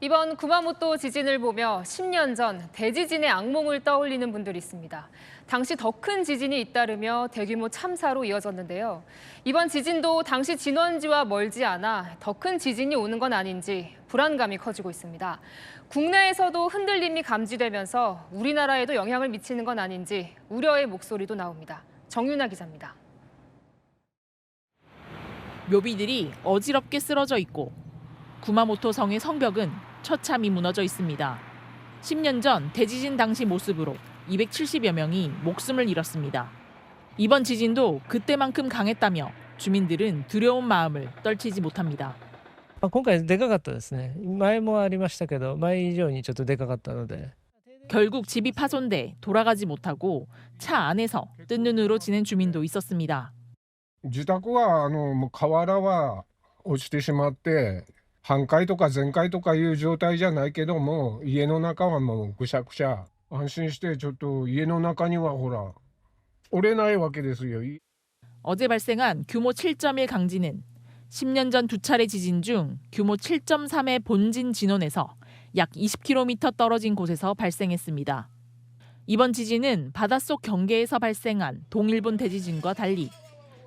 이번 구마모토 지진을 보며 10년 전 대지진의 악몽을 떠올리는 분들이 있습니다. 당시 더 큰 지진이 잇따르며 대규모 참사로 이어졌는데요. 이번 지진도 당시 진원지와 멀지 않아 더 큰 지진이 오는 건 아닌지 불안감이 커지고 있습니다. 국내에서도 흔들림이 감지되면서 우리나라에도 영향을 미치는 건 아닌지 우려의 목소리도 나옵니다. 정윤아 기자입니다. 묘비들이 어지럽게 쓰러져 있고 구마모토 성의 성벽은 처참히 무너져 있습니다. 10년 전 대지진 당시 모습으로 270여 명이 목숨을 잃었습니다. 이번 지진도 그때만큼 강했다며 주민들은 두려운 마음을 떨치지 못합니다. 今回でかかったですね。前もありましたけど、前以上にちょっとでかかったので。 결국 집이 파손돼 돌아가지 못하고 차 안에서 뜬 눈으로 지낸 주민도 있었습니다. 自宅はもう瓦は落ちてしまって半壊とか全壊とかいう状態じゃないけども家の中はもうぐしゃぐしゃ安心してちょっと家の中にはほら折れないわけですよ。 어제 발생한 규모 7.1 강진은 10년 전 두 차례 지진 중 규모 7.3의 본진 진원에서 약 20km 떨어진 곳에서 발생했습니다. 이번 지진은 바닷속 경계에서 발생한 동일본 대지진과 달리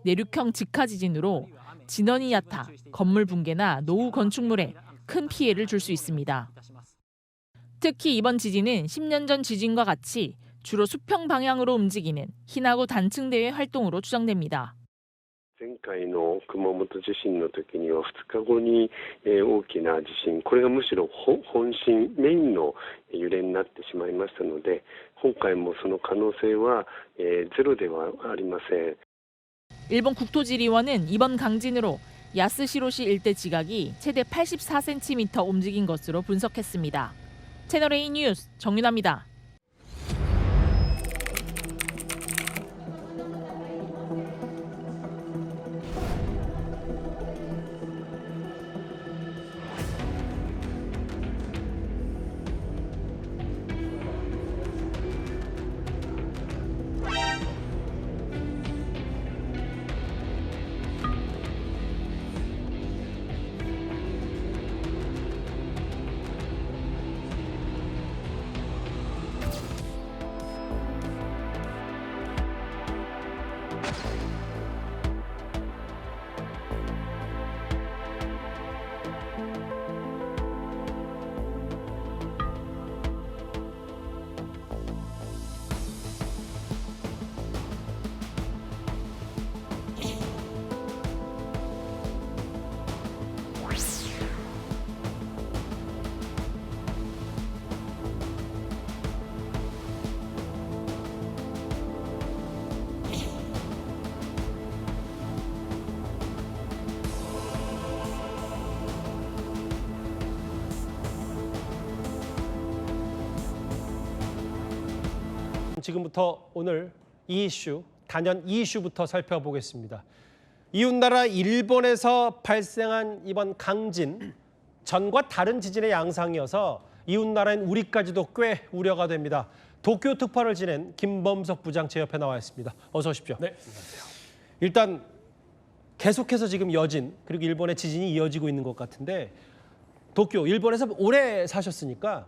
내륙형 직하 지진으로 진원이 얕아 건물 붕괴나 노후 건축물에 큰 피해를 줄 수 있습니다. 특히 이번 지진은 10년 전 지진과 같이 주로 수평 방향으로 움직이는 희나고 단층대회 활동으로 추정됩니다. 前回の熊本地震の時には2日後に大きな地震、これがむしろ本震メインの揺れになってしまいましたので、今回もその可能性はゼロではありません。 일본 국토지리원은 이번 강진으로 야스시로시 일대 지각이 최대 84cm 움직인 것으로 분석했습니다. 채널A 뉴스 정윤아입니다. 지금부터 오늘 이 이슈, 단연 이 이슈부터 살펴보겠습니다. 이웃나라 일본에서 발생한 이번 강진, 전과 다른 지진의 양상이어서 이웃나라인 우리까지도 꽤 우려가 됩니다. 도쿄 특파를 지낸 김범석 부장 제 옆에 나와 있습니다. 어서 오십시오. 네, 안녕하세요. 일단 계속해서 지금 여진, 그리고 일본의 지진이 이어지고 있는 것 같은데 도쿄, 일본에서 오래 사셨으니까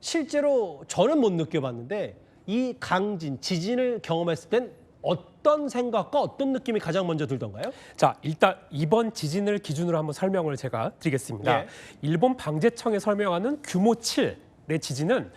실제로 저는 못 느껴봤는데 이 강진, 지진을 경험했을 땐 어떤 생각과 어떤 느낌이 가장 먼저 들던가요? 자, 일단 이번 지진을 기준으로 한번 설명을 제가 드리겠습니다. 예. 일본 방재청에 설명하는 규모 7의 지진은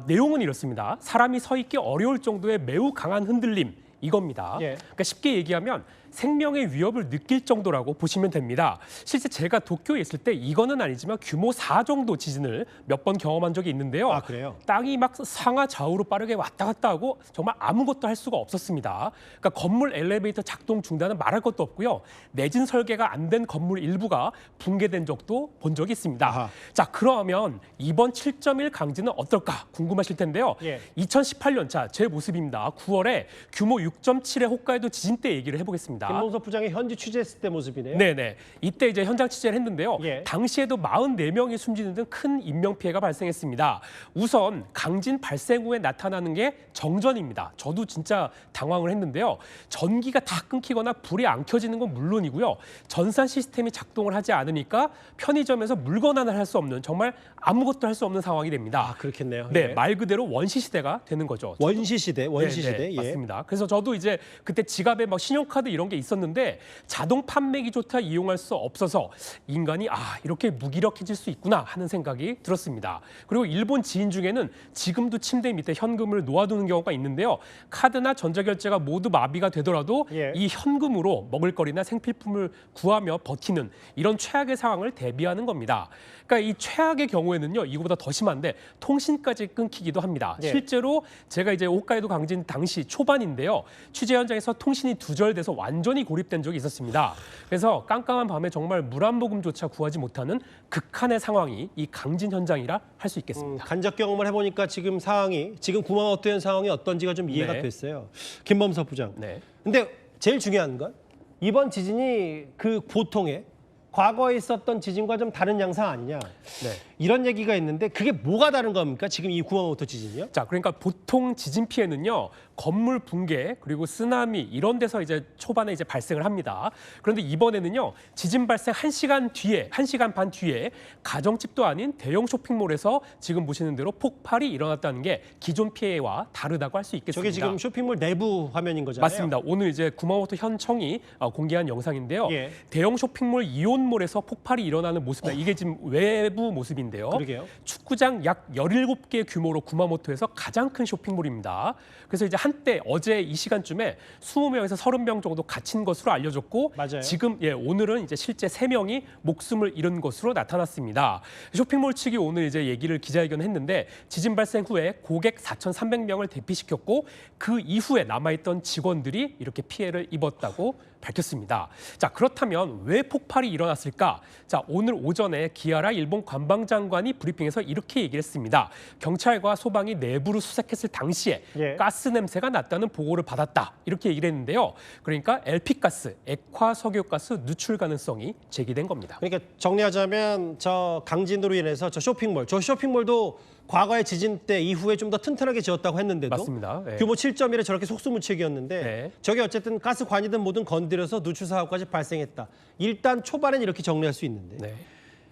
내용은 이렇습니다. 사람이 서 있기 어려울 정도의 매우 강한 흔들림, 이겁니다. 예. 그러니까 쉽게 얘기하면 생명의 위협을 느낄 정도라고 보시면 됩니다. 실제 제가 도쿄에 있을 때 이거는 아니지만 규모 4 정도 지진을 몇 번 경험한 적이 있는데요. 아, 그래요? 땅이 막 상하 좌우로 빠르게 왔다 갔다 하고 정말 아무것도 할 수가 없었습니다. 그러니까 건물 엘리베이터 작동 중단은 말할 것도 없고요. 내진 설계가 안 된 건물 일부가 붕괴된 적도 본 적이 있습니다. 아하. 자, 그러면 이번 7.1 강진은 어떨까 궁금하실 텐데요. 예. 2018년, 자, 제 모습입니다. 9월에 규모 6.7의 홋카이도 지진 때 얘기를 해보겠습니다. 아, 김범석 부장이 현지 취재했을 때 모습이네요. 네네. 이때 이제 현장 취재를 했는데요. 예. 당시에도 44명이 숨지는 등 큰 인명 피해가 발생했습니다. 우선 강진 발생 후에 나타나는 게 정전입니다. 저도 진짜 당황을 했는데요. 전기가 다 끊기거나 불이 안 켜지는 건 물론이고요. 전산 시스템이 작동을 하지 않으니까 편의점에서 물건 하나 할 수 없는 정말 아무것도 할 수 없는 상황이 됩니다. 아, 그렇겠네요. 네, 예. 말 그대로 원시 시대가 되는 거죠. 원시 시대, 원시 네, 시대. 네, 예. 맞습니다. 그래서 저도 이제 그때 지갑에 막 신용카드 이런 게 있었는데 자동 판매기조차 이용할 수 없어서 인간이 이렇게 무기력해질 수 있구나 하는 생각이 들었습니다. 그리고 일본 지인 중에는 지금도 침대 밑에 현금을 놓아두는 경우가 있는데요. 카드나 전자결제가 모두 마비가 되더라도 예. 이 현금으로 먹을거리나 생필품을 구하며 버티는 이런 최악의 상황을 대비하는 겁니다. 그러니까 이 최악의 경우에는요, 이거보다 더 심한데 통신까지 끊기기도 합니다. 예. 실제로 제가 이제 홋카이도 강진 당시 초반인데요, 취재 현장에서 통신이 두절돼서 완전히 고립된 적이 있었습니다. 그래서 깜깜한 밤에 정말 물 한 모금조차 구하지 못하는 극한의 상황이 이 강진 현장이라 할 수 있겠습니다. 간접 경험을 해보니까 지금 상황이 지금 구마모토현 상황이 어떤지가 좀 이해가 네. 됐어요. 김범석 부장. 네. 근데 제일 중요한 건 이번 지진이 그 보통의 과거에 있었던 지진과 좀 다른 양상 아니냐. 네. 이런 얘기가 있는데 그게 뭐가 다른 겁니까? 지금 이 구마모토 지진이요? 자, 그러니까 보통 지진 피해는요, 건물 붕괴 그리고 쓰나미 이런 데서 이제 초반에 이제 발생을 합니다. 그런데 이번에는요, 지진 발생 1시간 반 뒤에 가정집도 아닌 대형 쇼핑몰에서 지금 보시는 대로 폭발이 일어났다는 게 기존 피해와 다르다고 할 수 있겠습니다. 저게 지금 쇼핑몰 내부 화면인 거잖아요. 맞습니다. 오늘 이제 구마모토 현청이 공개한 영상인데요. 예. 대형 쇼핑몰 이온몰에서 폭발이 일어나는 모습입니다. 이게 지금 외부 모습인데요. 그러게요. 축구장 약 17개 규모로 구마모토에서 가장 큰 쇼핑몰입니다. 그래서 이제 한때 어제 이 시간쯤에 20명에서 30명 정도 갇힌 것으로 알려졌고 맞아요. 지금 오늘은 이제 실제 3명이 목숨을 잃은 것으로 나타났습니다. 쇼핑몰 측이 오늘 이제 얘기를 기자회견했는데 지진 발생 후에 고객 4,300명을 대피시켰고 그 이후에 남아있던 직원들이 이렇게 피해를 입었다고 밝혔습니다. 자, 그렇다면 왜 폭발이 일어났을까? 자, 오늘 오전에 기아라 일본 관방장관이 브리핑에서 이렇게 얘기를 했습니다. 경찰과 소방이 내부를 수색했을 당시에 예. 가스 냄새가 났다는 보고를 받았다. 이렇게 얘기를 했는데요. 그러니까 LP가스, 액화석유가스 누출 가능성이 제기된 겁니다. 그러니까 정리하자면 저 강진으로 인해서 저 쇼핑몰도 과거의 지진 때 이후에 좀 더 튼튼하게 지었다고 했는데도 맞습니다. 네. 규모 7.1에 저렇게 속수무책이었는데 네. 저게 어쨌든 가스관이든 뭐든 건드려서 누출 사고까지 발생했다. 일단 초반엔 이렇게 정리할 수 있는데. 네.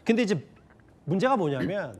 근데 이제 문제가 뭐냐면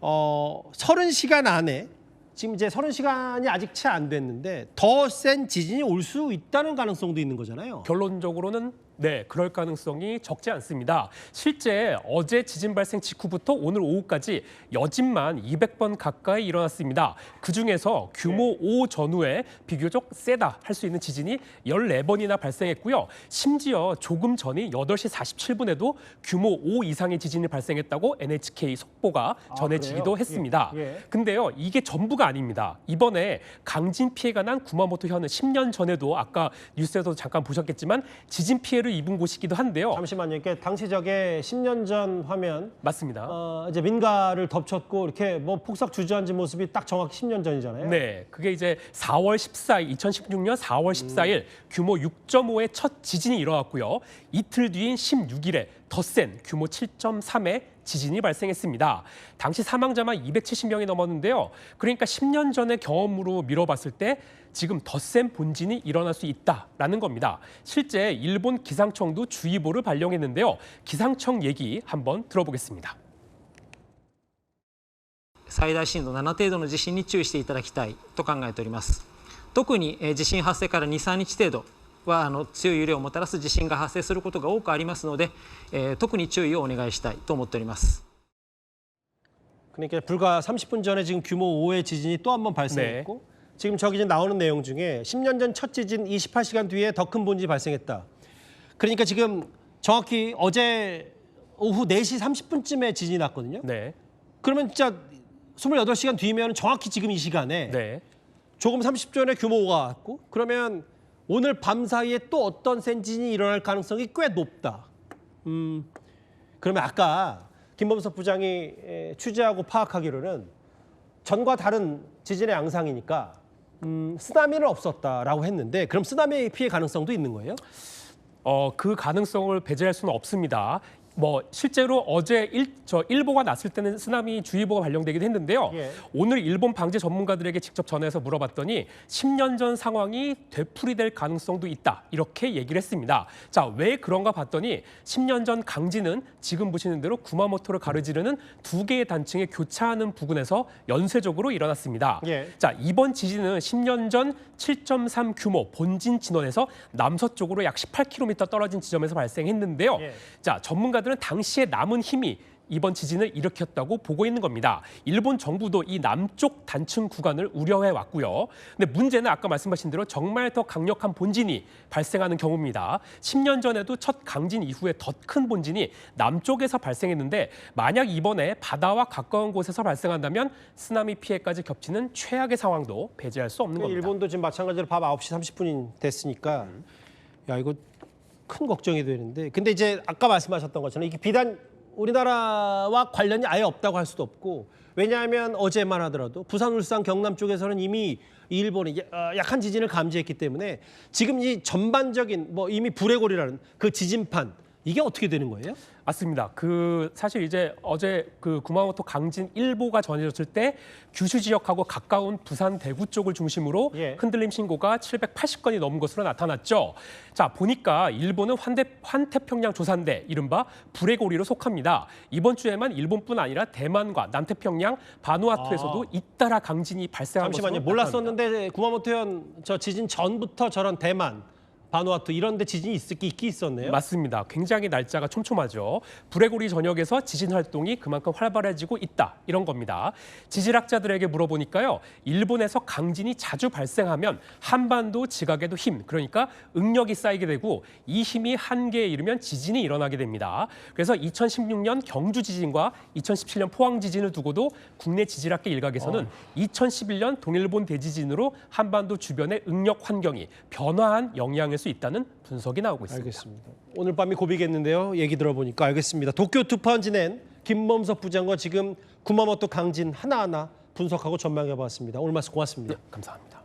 30시간 안에 지금 이제 30시간이 아직 채 안 됐는데 더 센 지진이 올 수 있다는 가능성도 있는 거잖아요. 결론적으로는 네, 그럴 가능성이 적지 않습니다. 실제 어제 지진 발생 직후부터 오늘 오후까지 여진만 200번 가까이 일어났습니다. 그중에서 규모 5 전후에 비교적 세다 할 수 있는 지진이 14번이나 발생했고요. 심지어 조금 전인 8시 47분에도 규모 5 이상의 지진이 발생했다고 NHK 속보가 전해지기도 그래요? 했습니다. 예. 근데요, 이게 전부가 아닙니다. 이번에 강진 피해가 난 구마모토 현은 10년 전에도 아까 뉴스에서 잠깐 보셨겠지만 지진 피해를 입은 곳이기도 한데요. 잠시만요. 이게 당시 저게 10년 전 화면 맞습니다. 이제 민가를 덮쳤고 이렇게 뭐 폭삭 주저앉은 모습이 딱 정확히 10년 전이잖아요. 네, 그게 이제 4월 14일, 2016년 4월 14일 규모 6.5의 첫 지진이 일어났고요. 이틀 뒤인 16일에 더 센 규모 7.3의 지진이 발생했습니다. 당시 사망자만 270명이 넘었는데요. 그러니까 10년 전의 경험으로 미뤄봤을 때 지금 더 센 본진이 일어날 수 있다라는 겁니다. 실제 일본 기상청도 주의보를 발령했는데요. 기상청 얘기 한번 들어보겠습니다. 最大震度7程度の地震に注意していただきたいと考えております。特に地震発生から2、3日程度は強い揺れをもたらす地震が発生することが多くありますので、特に注意をお願いしたいと思っております。 그러니까 불과 30분 전에 지금 규모 5의 지진이 또 한 번 발생했고 지금 저기 이제 나오는 내용 중에 10년 전 첫 지진 28시간 뒤에 더 큰 본진이 발생했다. 그러니까 지금 정확히 어제 오후 4시 30분쯤에 지진이 났거든요. 네, 그러면 진짜 28시간 뒤면 정확히 지금 이 시간에 네. 조금 30초 전에 규모 5가 왔고 그러면 오늘 밤 사이에 또 어떤 센 지진이 일어날 가능성이 꽤 높다. 그러면 아까 김범석 부장이 취재하고 파악하기로는 전과 다른 지진의 양상이니까 쓰나미는 없었다라고 했는데 그럼 쓰나미 피해 가능성도 있는 거예요? 그 가능성을 배제할 수는 없습니다. 실제로 어제 일보가 났을 때는 쓰나미 주의보가 발령되기도 했는데요. 예. 오늘 일본 방재 전문가들에게 직접 전화해서 물어봤더니 10년 전 상황이 되풀이될 가능성도 있다. 이렇게 얘기를 했습니다. 자, 왜 그런가 봤더니 10년 전 강진은 지금 보시는 대로 구마모토를 가로지르는 두 개의 단층에 교차하는 부근에서 연쇄적으로 일어났습니다. 예. 자, 이번 지진은 10년 전 7.3 규모 본진 진원에서 남서쪽으로 약 18km 떨어진 지점에서 발생했는데요. 예. 자, 전문가들은 당시에 남은 힘이 이번 지진을 일으켰다고 보고 있는 겁니다. 일본 정부도 이 남쪽 단층 구간을 우려해 왔고요. 근데 문제는 아까 말씀하신 대로 정말 더 강력한 본진이 발생하는 경우입니다. 10년 전에도 첫 강진 이후에 더 큰 본진이 남쪽에서 발생했는데 만약 이번에 바다와 가까운 곳에서 발생한다면 쓰나미 피해까지 겹치는 최악의 상황도 배제할 수 없는 겁니다. 일본도 지금 마찬가지로 밤 9시 30분이 됐으니까 야 이거 큰 걱정이 되는데 근데 이제 아까 말씀하셨던 것처럼 이게 비단 우리나라와 관련이 아예 없다고 할 수도 없고 왜냐하면 어제만 하더라도 부산, 울산, 경남 쪽에서는 이미 일본이 약한 지진을 감지했기 때문에 지금 이 전반적인 이미 불의 골이라는 그 지진판 이게 어떻게 되는 거예요? 맞습니다. 사실 이제 어제 구마모토 강진 일보가 전해졌을 때 규슈 지역하고 가까운 부산, 대구 쪽을 중심으로 예. 흔들림 신고가 780건이 넘은 것으로 나타났죠. 자, 보니까 일본은 환태평양 조산대, 이른바 불의 고리로 속합니다. 이번 주에만 일본뿐 아니라 대만과 남태평양, 바누아투에서도 잇따라 강진이 발생한 것으로 잠시만요. 나타납니다. 몰랐었는데 구마모토현 저 지진 전부터 저런 대만, 바누아투 이런 데 지진이 있긴 있었네요. 맞습니다. 굉장히 날짜가 촘촘하죠. 불의 고리 전역에서 지진 활동이 그만큼 활발해지고 있다. 이런 겁니다. 지질학자들에게 물어보니까요. 일본에서 강진이 자주 발생하면 한반도 지각에도 힘, 그러니까 응력이 쌓이게 되고 이 힘이 한계에 이르면 지진이 일어나게 됩니다. 그래서 2016년 경주 지진과 2017년 포항 지진을 두고도 국내 지질학계 일각에서는 2011년 동일본 대지진으로 한반도 주변의 응력 환경이 변화한 영향을 수 있다는 분석이 나오고 있습니다. 알겠습니다. 오늘 밤이 고비겠는데요. 얘기 들어보니까 알겠습니다. 도쿄 투파원 지낸 김범석 부장과 지금 구마모토 강진 하나하나 분석하고 전망해봤습니다. 오늘 말씀 고맙습니다. 감사합니다.